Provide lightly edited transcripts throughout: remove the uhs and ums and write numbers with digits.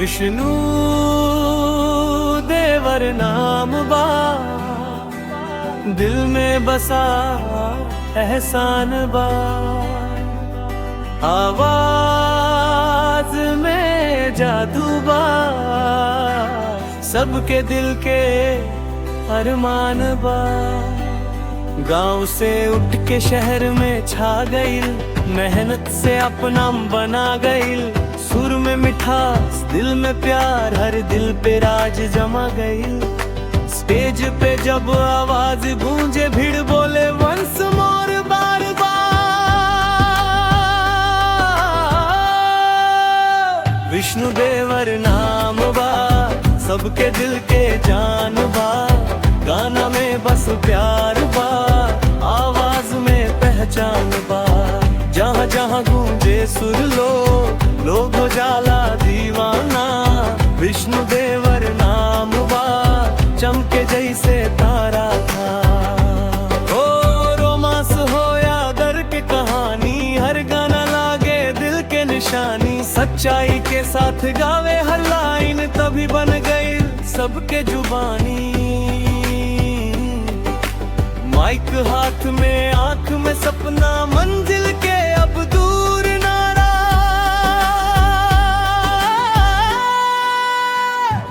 विष्णु देवर नाम बा, दिल में बसा एहसान बा। आवाज में जादू बा, सबके दिल के अरमान बा। गांव से उठ के शहर में छा गईल, मेहनत से अपना बना गईल। सुर में मिठास, दिल में प्यार, हर दिल पे राज जमा गईल। स्टेज पे जब आवाज गूंजे, भीड़ बोले वंस मोर बार बार। विष्णु देवर नाम बा, सबके दिल के जान बा। गाना में बस प्यार बा, आवाज में पहचान बा। जहाँ जहाँ गूंजे सुर लोग हो जाला दीवाना। विष्णु देवर नाम बा, चमके जैसे तारा था। ओ रोमांस हो या दर्द की कहानी, हर गाना लागे दिल के निशानी। सच्चाई के साथ गावे हर लाइन, तभी बन गई सबके जुबानी। माइक हाथ में, आंख में सपना, मंजिल के अब दूर नारा।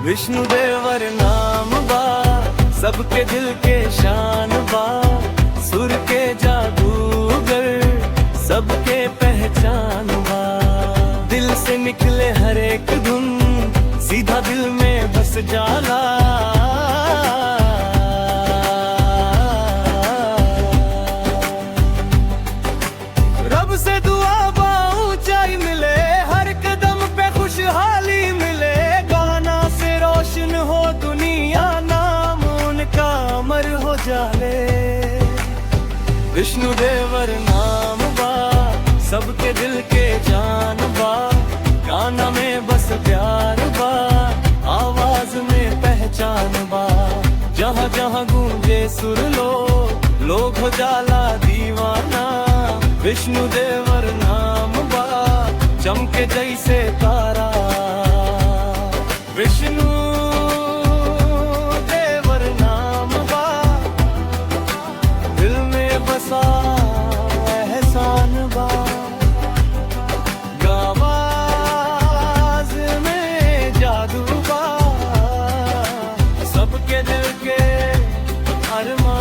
विष्णु देवर नाम बा, सबके दिल के शान बा। सुर के जादूगर, सबके पहचान बा। दिल से निकले हर एक धुन, सीधा दिल में बस जाला। रब से दुआ बा, ऊंचाई मिले, हर कदम पे खुशहाली मिले। गाना से रोशन हो दुनिया, नाम उनका अमर हो जाले। विष्णु देवर नाम बा, सबके दिल के जान बा। गाना में बस प्यार बा, आवाज में पहचान बा। जहाँ जहाँ गूंजे सुर लोग हो जाला दीवाना। विष्णु देवर नाम बा, चमके जैसे तारा। विष्णु देवर नाम बा, दिल में बसा एहसान बा। आवाज में जादू बा, सबके दिल के अरमान।